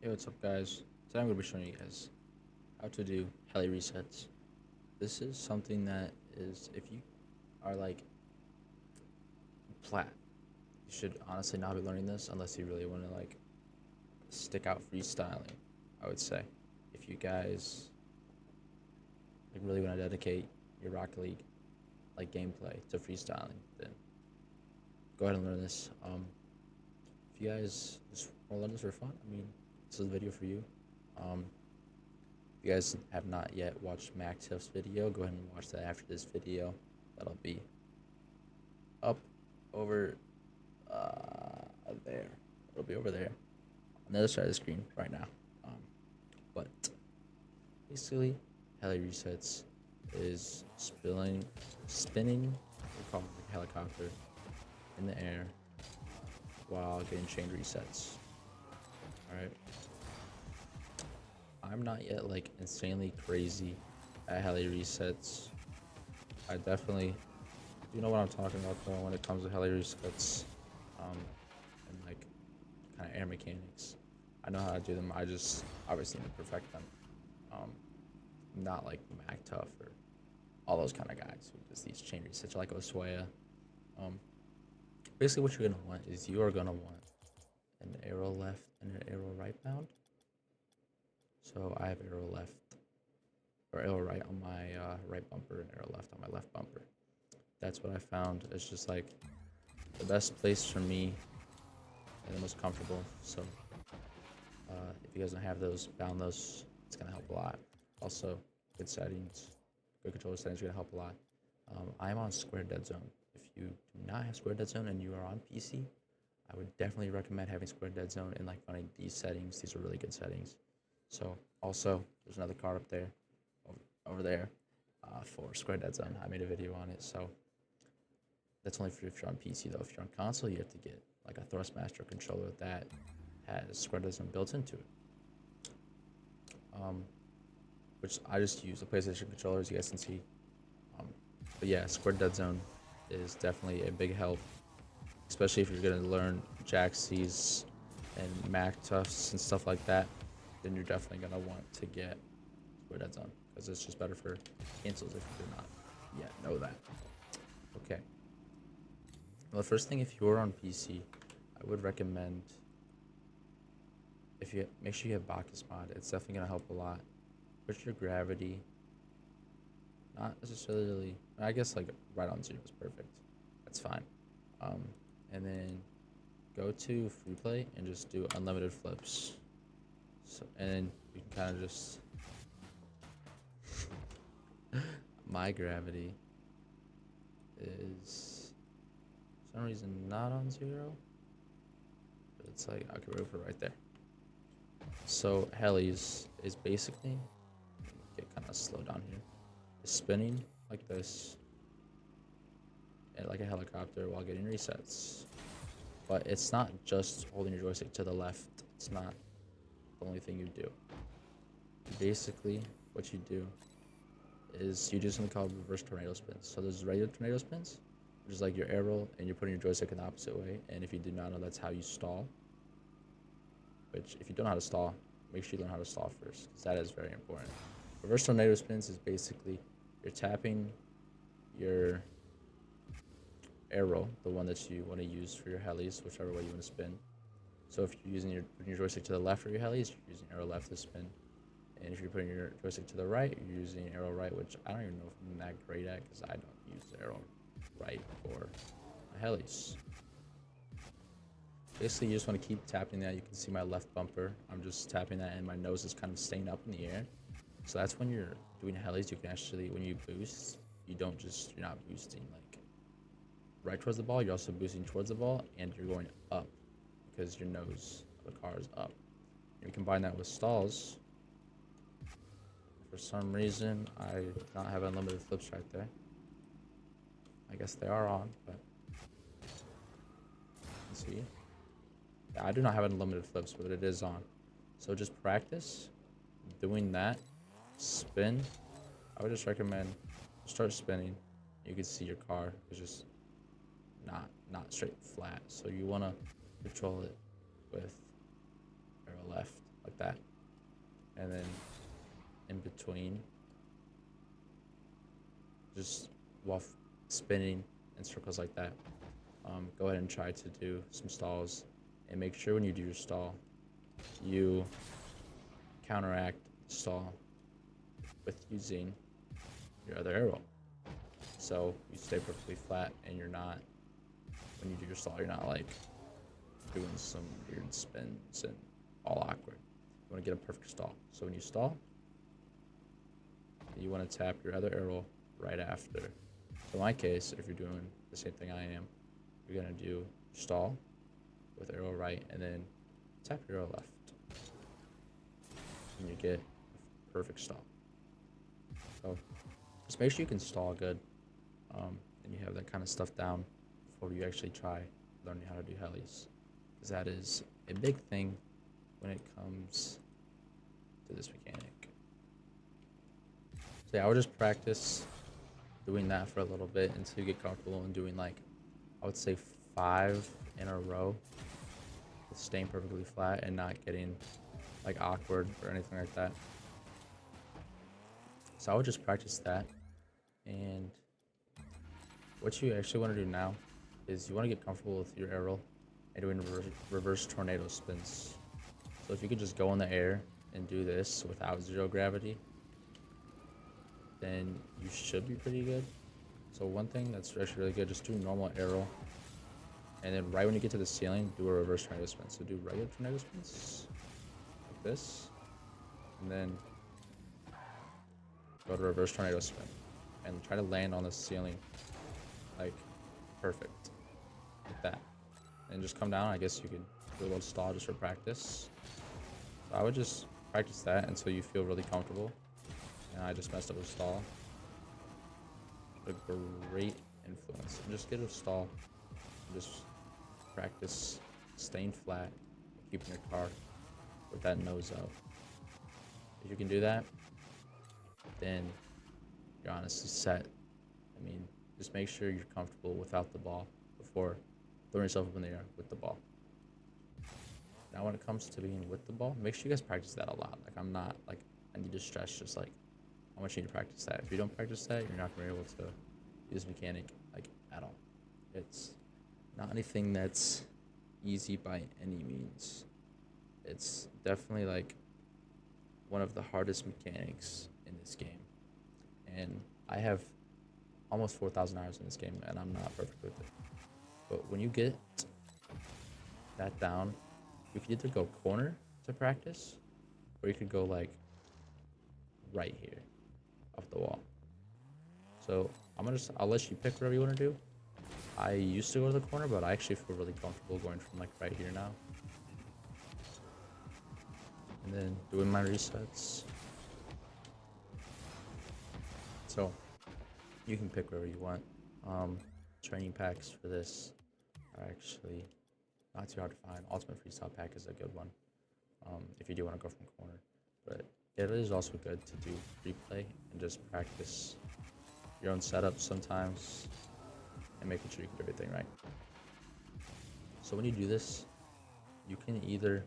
Hey, what's up, guys? Today I'm going to be showing you guys how to do heli resets. This is something that is, if you are like plat, you should honestly not be learning this unless you really want to like stick out freestyling. I would say, if you guys like really want to dedicate your Rocket League like gameplay to freestyling, then go ahead and learn this. If you guys just want to learn this for fun, I mean, this is a video for you. Um, If you guys have not yet watched Mactiff's video, go ahead and watch that after this video. That'll be up over there. It'll be over there on the other side of the screen right now. Um, but basically, heli resets is spinning, we call it like a helicopter in the air while getting chain resets. All right. I'm not yet like insanely crazy at heli resets. I definitely do know what I'm talking about though when it comes to heli resets, and like kind of air mechanics. I know how to do them. I just obviously need to perfect them. Um, Not like Mac Tough or all those kind of guys who just these chain resets like Oswaya. Um, Basically, what you're gonna want is you are gonna want an arrow left and an arrow right bound. So I have arrow left or arrow right on my right bumper and arrow left on my left bumper. That's what I found. It's just like the best place for me and the most comfortable. So if you guys don't have those, bound those, it's gonna help a lot. Also, good settings, good controller settings are gonna help a lot. I'm on Square Dead Zone. If you do not have Square Dead Zone and you are on PC, I would definitely recommend having Square Dead Zone and like running these settings. These are really good settings. So also, there's another card up there, over there, for Square Dead Zone. I made a video on it. So that's only for if you're on PC though. If you're on console, you have to get like a Thrustmaster controller that has Square Dead Zone built into it. Which I just use the PlayStation controller, as you guys can see. But yeah, Square Dead Zone is definitely a big help, especially if you're gonna learn Jack C's and Mac Toughs and stuff like that. Then you're definitely gonna want to get Square Dead Zone because it's just better for cancels if you do not yet know that. Okay. Well, the first thing, if you're on PC, I would recommend if you make sure you have Bacchus mod. It's definitely gonna help a lot. Put your gravity, not necessarily. I guess like right on 0 is perfect. That's fine. And then go to free play and just do unlimited flips. So and you can kind of just my gravity is for some reason not on 0. But it's like I could over right there. So Helis is basically get kind of slow down here. Is spinning like this, and like a helicopter while getting resets. But it's not just holding your joystick to the left. It's not the only thing you do. Basically, what you do is you do something called reverse tornado spins. So there's regular tornado spins, which is like your arrow and you're putting your joystick in the opposite way. And if you do not know, that's how you stall. Which, if you don't know how to stall, make sure you learn how to stall first, because that is very important. Reverse tornado spins is basically you're tapping your arrow, the one that you want to use for your helis, whichever way you want to spin. So if you're using your joystick to the left for your helis, you're using arrow left to spin. And if you're putting your joystick to the right, you're using arrow right, which I don't even know if I'm that great at because I don't use arrow right for my helis. Basically, you just want to keep tapping that. You can see my left bumper. I'm just tapping that, and my nose is kind of staying up in the air. So that's when you're doing helis. You can actually, when you boost, you're not boosting like right towards the ball. You're also boosting towards the ball, and you're going up because your nose of the car is up. And you combine that with stalls. For some reason, I do not have unlimited flips right there. I guess they are on, but let's see. Yeah, I do not have unlimited flips, but it is on. So just practice doing that. Spin. I would just recommend start spinning. You can see your car is just not straight flat. So you want to control it with arrow left like between, just while spinning in circles like that. Go ahead and try to do some stalls, and make sure when you do your stall, you counteract the stall with using your other arrow. So you stay perfectly flat, and you're not, when you do your stall, you're not like doing some weird spins and all awkward. You want to get a perfect stall. So when you stall, you want to tap your other arrow right after. So in my case, if you're doing the same thing I am, you're gonna do stall with arrow right, and then tap your arrow left, and you get a perfect stall. So just make sure you can stall good, and you have that kind of stuff down before you actually try learning how to do helis, because that is a big thing when it comes to this mechanic. So yeah, I would just practice doing that for a little bit until you get comfortable in doing, like, I would say 5 in a row with staying perfectly flat and not getting like awkward or anything like that. So I would just practice that. And what you actually want to do now is you want to get comfortable with your arrow and doing reverse tornado spins. So if you could just go in the air and do this without 0 gravity, then you should be pretty good. So one thing that's actually really good, just do normal arrow, and then right when you get to the ceiling, do a reverse tornado spin. So do regular tornado spins like this, and then go to reverse tornado spin, and try to land on the ceiling like perfect, like that. And just come down. I guess you could do a little stall just for practice. So I would just practice that until you feel really comfortable. And I just messed up a stall. A great influence. Just get a stall. Just practice staying flat, keeping your car with that nose up. If you can do that, then you're honestly set. I mean, just make sure you're comfortable without the ball before throwing yourself up in the air with the ball. Now, when it comes to being with the ball, make sure you guys practice that a lot. Like, I'm not, like, I need to stress just, like, I want you to practice that. If you don't practice that, you're not going to be able to use mechanic, like, at all. It's not anything that's easy by any means. It's definitely, like, one of the hardest mechanics in this game. And I have almost 4,000 hours in this game, and I'm not perfect with it. But when you get that down, you can either go corner to practice, or you could go, like, right here off the wall. So I'll let you pick whatever you want to do. I used to go to the corner, but I actually feel really comfortable going from, like, right here now. And then doing my resets. So you can pick wherever you want. Training packs for this are actually not too hard to find. Ultimate Freestyle pack is a good one if you do want to go from corner. But it is also good to do replay and just practice your own setup sometimes and making sure you can do everything right. So when you do this, you can either,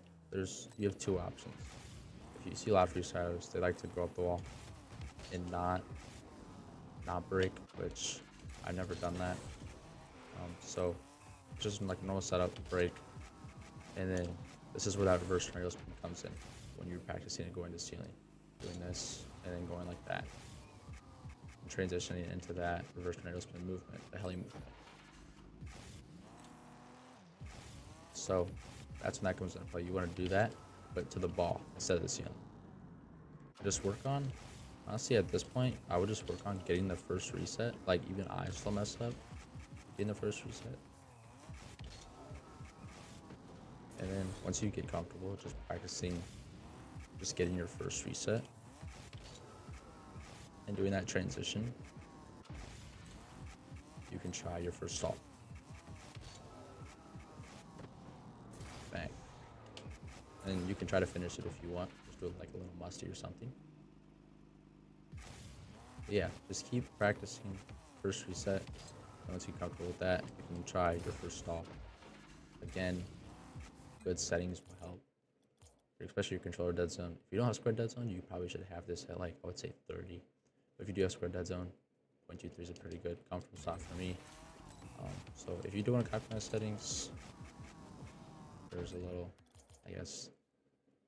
you have 2 options. If you see a lot of freestylers, they like to go up the wall and not break, which I've never done that. So just like a normal setup, break, and then this is where that reverse tornado spin comes in when you're practicing and going to the ceiling, doing this and then going like that, and transitioning into that reverse tornado spin movement, the heli movement. So that's when that comes into play. You want to do that, but to the ball instead of the ceiling. Just work on, honestly, at this point, I would just work on getting the first reset. Like, even I still mess up getting the first reset. And then once you get comfortable, just practicing, just getting your first reset and doing that transition, you can try your first stall. Bang. And you can try to finish it if you want. Just do it like a little musty or something. But yeah, just keep practicing first reset. And once you're comfortable with that, you can try your first stall. Again, good settings will help. especially your controller dead zone. If you don't have square dead zone, you probably should have this at like, I would say 30. But if you do have square dead zone, 0.23 is a pretty good comfortable stop for me. So if you do want to customize settings, there's a little, I guess,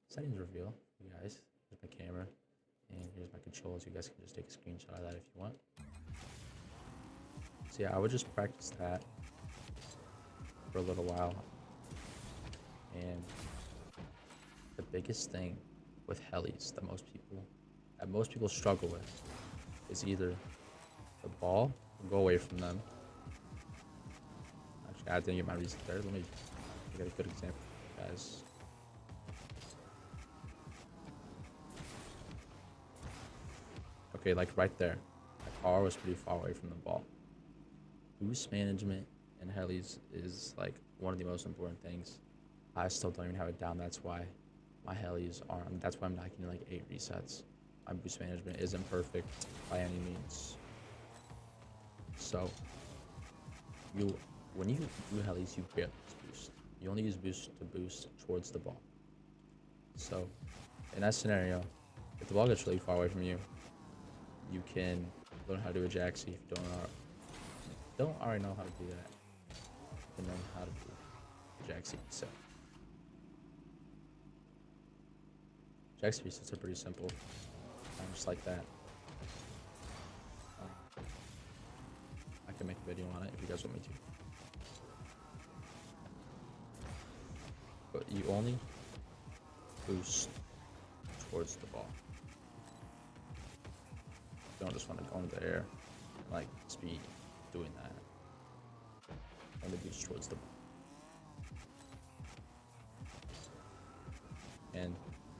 settings reveal, you guys. Here's my camera, and here's my controls. You guys can just take a screenshot of that if you want. So yeah, I would just practice that for a little while. And the biggest thing with helis that most people struggle with is either the ball will go away from them. Actually, I didn't get my reset there. Let me get a good example, guys. Okay, like right there, my car was pretty far away from the ball. Boost management in helis is like one of the most important things. I still don't even have it down. That's why my helis are. That's why I'm not getting like 8 resets. My boost management isn't perfect by any means. So when you do helis, you barely use boost. You only use boost to boost towards the ball. So in that scenario, if the ball gets really far away from you, you can learn how to do a jacksie. If you don't already know how to do that, you can learn how to do a jacksie. So jacksie resets are pretty simple, just like that. I can make a video on it if you guys want me to. But you only boost towards the ball. You don't just want to go into the air, like speed, doing that. Only boost towards the ball. And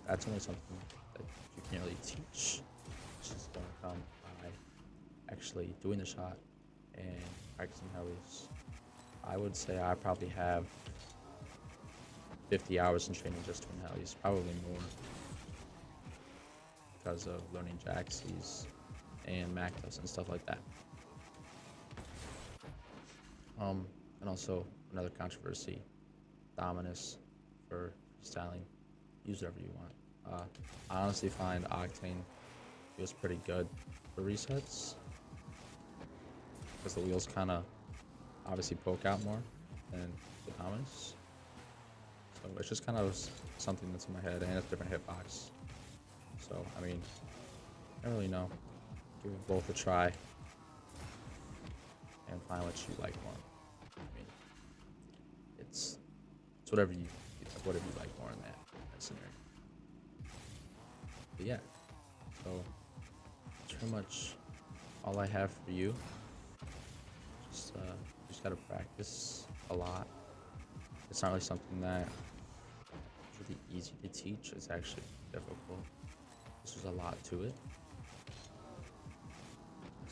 that's only something that you can't really teach. It's just gonna come by actually doing the shot and practicing helis. I would say I probably have 50 hours in training just doing helis, probably more, because of learning jacksies and macros and stuff like that. And also another controversy, Dominus for freestyling. Use whatever you want. I honestly find Octane feels pretty good for resets, because the wheels kind of obviously poke out more than the Dominus. So it's just kind of something that's in my head, and it's a different hitbox. So I mean, I don't really know. Give it both a try and find what you like more. I mean, it's whatever you like more in that scenario. But yeah, so that's pretty much all I have for you. Just gotta practice a lot. It's not really something that is really easy to teach. It's actually difficult. There's a lot to it.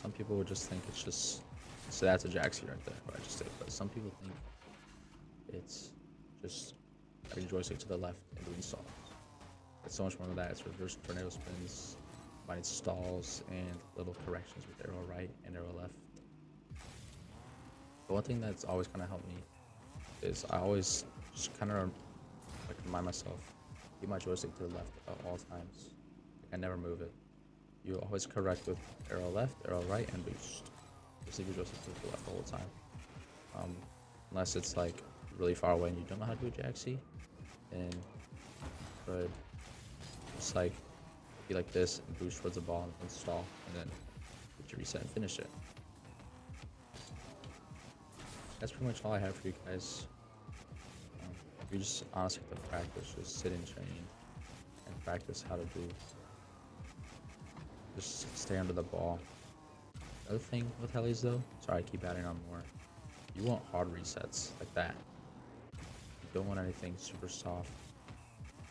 Some people would just think it's just, so that's a jacksie right there, what I just did. But some people think it's just having joystick to the left and doing stalls. It's so much more than that. It's reverse tornado spins, combining stalls, and little corrections with arrow right and arrow left. The one thing that's always kind of helped me is I always just kind of like remind myself, keep my joystick to the left at all times. Like, I never move it. You always correct with arrow left, arrow right, and boost. Just leave your joystick to the left the whole time. Unless it's like really far away and you don't know how to do a jacksie, then you could just like be like this and boost towards the ball and stall, and then get your reset and finish it. That's pretty much all I have for you guys. You just honestly have to practice, just sit in training and practice how to do. Just stay under the ball. The other thing with helis though, sorry I keep adding on more, you want hard resets like that. You don't want anything super soft.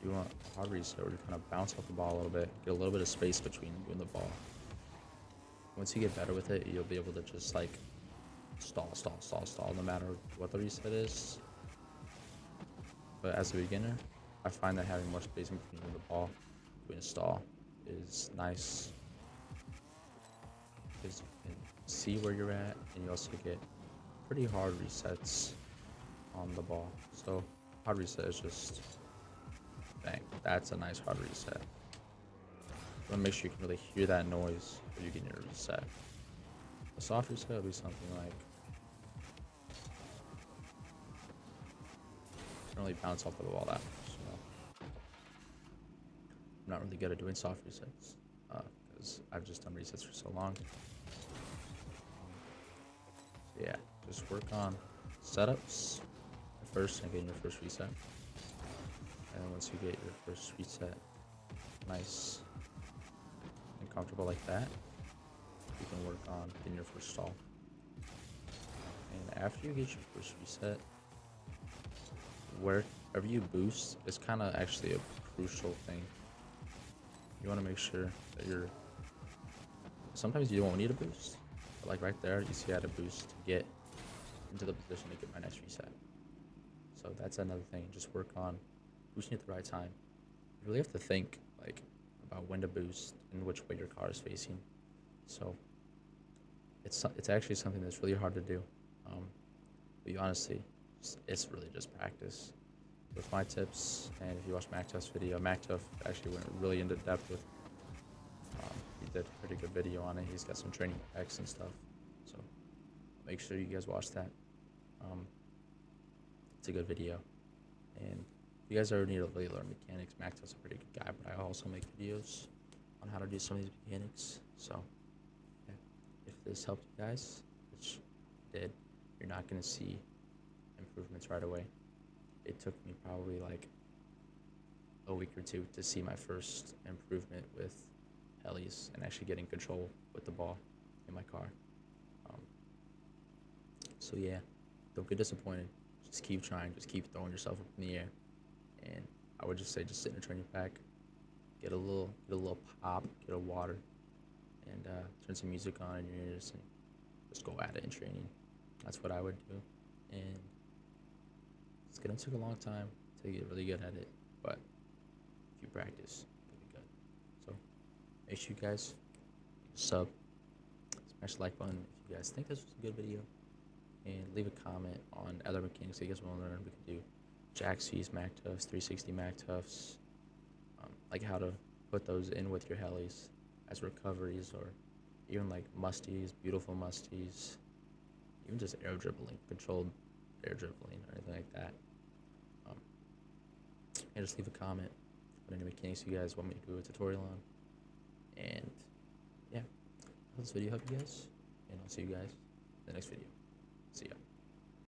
You want a hard reset where you kind of bounce off the ball a little bit, get a little bit of space between you and the ball. Once you get better with it, you'll be able to just like stall, no matter what the reset is. But as a beginner, I find that having more space in between the ball, doing a stall, is nice, because you can see where you're at, and you also get pretty hard resets on the ball. So hard reset is just Bang. That's a nice hard reset. You want to make sure you can really hear that noise when you get your reset. A soft reset would be something like don't really bounce off the wall that much. You know? I'm not really good at doing soft resets because I've just done resets for so long. So yeah, just work on setups first and getting your first reset. And then once you get your first reset nice and comfortable like that, you can work on getting your first stall. And after you get your first reset, wherever you boost is kind of actually a crucial thing. You want to make sure that you're. Sometimes you don't need a boost, but like right there, you see I had a boost to get into the position to get my next reset. So that's another thing. Just work on boosting at the right time. You really have to think like about when to boost and which way your car is facing. So it's actually something that's really hard to do. But you honestly, it's really just practice. With my tips, and if you watch MacTuff's video, MacTuff actually went really into depth with. He did a pretty good video on it. He's got some training packs and stuff, so make sure you guys watch that. It's a good video, and if you guys ever need to really learn mechanics, MacTuff's a pretty good guy. But I also make videos on how to do some of these mechanics. So, yeah, if this helped you guys, which it did, you're not gonna see improvements right away. It took me probably like a week or two to see my first improvement with Helis and actually getting control with the ball in my car. So yeah, don't get disappointed. Just keep trying. Just keep throwing yourself up in the air. And I would just say, just sit in a training pack, get a little pop, get a water, and turn some music on in your ears and just go at it in training. That's what I would do. And it's gonna take a long time to get really good at it, but if you practice, you'll be good. So make sure you guys sub, smash the like button if you guys think this was a good video, and leave a comment on other mechanics that you guys want to learn. We can do jack C's, MacTuffs, 360 MacTuffs, like how to put those in with your helis as recoveries, or even like musties, beautiful musties, even just air dribbling, controlled air dribbling, or anything like that. And just leave a comment on any mechanics you guys want me to do a tutorial on. And yeah, I hope this video helped you guys, and I'll see you guys in the next video. See ya.